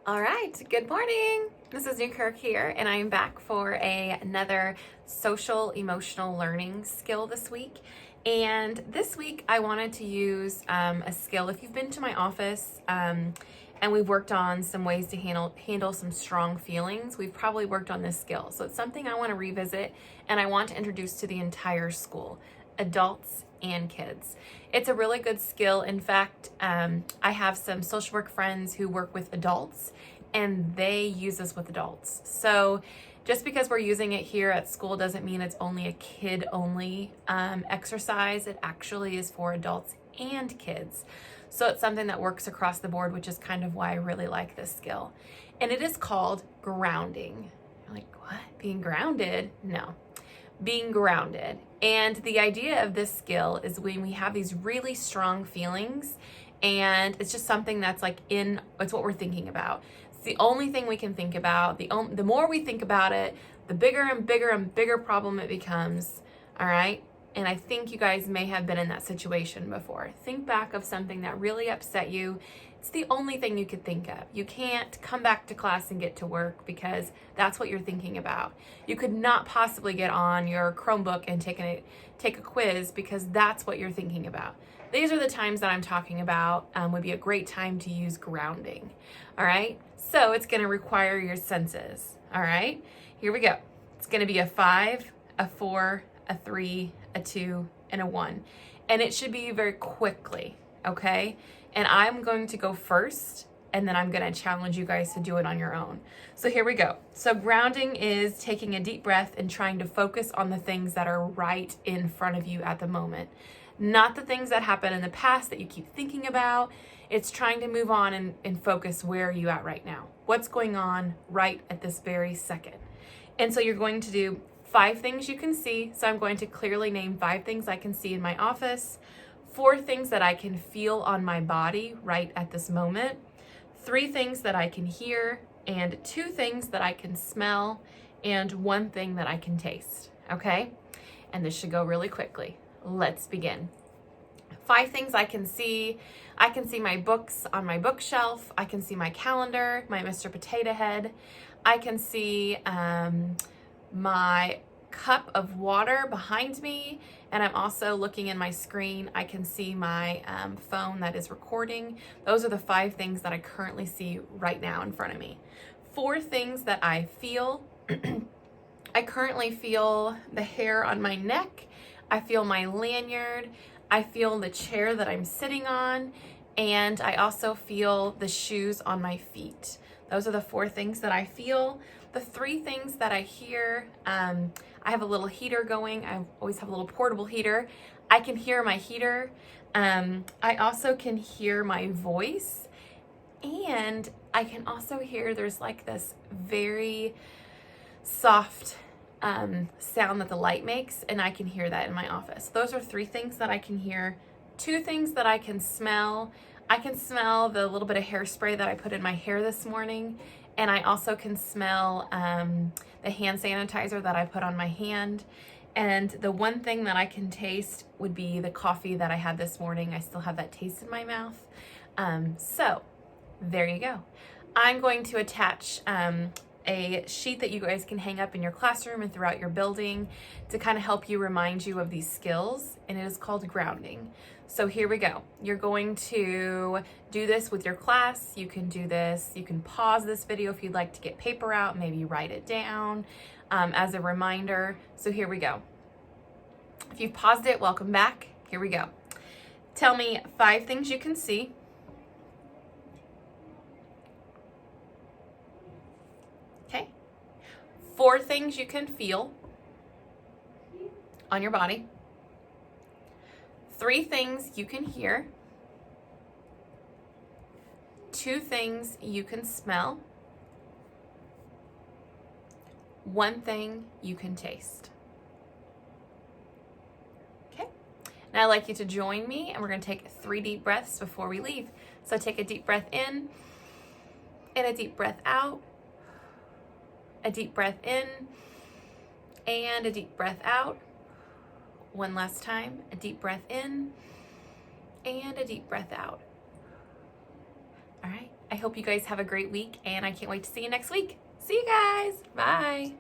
All right, good morning. This is New Kirk here, and I am back for another social emotional learning skill this week. And this week, I wanted to use a skill. If you've been to my office and we've worked on some ways to handle some strong feelings, we've probably worked on this skill. So it's something I want to revisit, and I want to introduce to the entire school, adults and kids. It's a really good skill. In fact, I have some social work friends who work with adults and they use this with adults. So just because we're using it here at school doesn't mean it's only a kid only exercise. It actually is for adults and kids. So it's something that works across the board, which is kind of why I really like this skill. And it is called grounding. You're like, what? Being grounded? No. Being grounded. And the idea of this skill is when we have these really strong feelings and it's just something that's it's what we're thinking about. It's the only thing we can think about. The more we think about it, the bigger and bigger and bigger problem it becomes. All right. And I think you guys may have been in that situation before. Think back of something that really upset you. It's the only thing you could think of. You can't come back to class and get to work because that's what you're thinking about. You could not possibly get on your Chromebook and take a quiz because that's what you're thinking about. These are the times that I'm talking about would be a great time to use grounding. All right, so it's going to require your senses. All right, here we go. It's going to be a 5, a 4, a 3, a 2, and a 1. And it should be very quickly, okay? And I'm going to go first, and then I'm going to challenge you guys to do it on your own. So here we go. So grounding is taking a deep breath and trying to focus on the things that are right in front of you at the moment. Not the things that happened in the past that you keep thinking about. It's trying to move on and focus where are you at right now? What's going on right at this very second? And so you're going to do 5 things you can see. So I'm going to clearly name 5 things I can see in my office, 4 things that I can feel on my body right at this moment, 3 things that I can hear, and 2 things that I can smell, and 1 thing that I can taste, okay? And this should go really quickly. Let's begin. 5 things I can see. I can see my books on my bookshelf. I can see my calendar, my Mr. Potato Head. I can see my cup of water behind me, and I'm also looking in my screen. I can see my phone that is recording. Those are the 5 things that I currently see right now in front of me. 4 things that I feel. I currently feel the hair on my neck. I feel my lanyard. I feel the chair that I'm sitting on, and I also feel the shoes on my feet. Those are the 4 things that I feel. The 3 things that I hear, I have a little heater going. I always have a little portable heater. I can hear my heater. I also can hear my voice. And I can also hear there's like this very soft sound that the light makes. And I can hear that in my office. Those are 3 things that I can hear. 2 things that I can smell. I can smell the little bit of hairspray that I put in my hair this morning. And I also can smell the hand sanitizer that I put on my hand. And the 1 thing that I can taste would be the coffee that I had this morning. I still have that taste in my mouth. So there you go. I'm going to attach a sheet that you guys can hang up in your classroom and throughout your building to kind of help you remind you of these skills. And it is called grounding. So here we go. You're going to do this with your class. You can do this. You can pause this video if you'd like to get paper out, maybe write it down as a reminder. So here we go. If you've paused it, welcome back. Here we go. Tell me 5 things you can see. Okay. 4 things you can feel on your body. 3 things you can hear. 2 things you can smell. 1 thing you can taste. Okay. Now I'd like you to join me, and we're going to take 3 deep breaths before we leave. So take a deep breath in and a deep breath out. A deep breath in and a deep breath out. 1 last time, a deep breath in and a deep breath out. All right, I hope you guys have a great week, and I can't wait to see you next week. See you guys. Bye.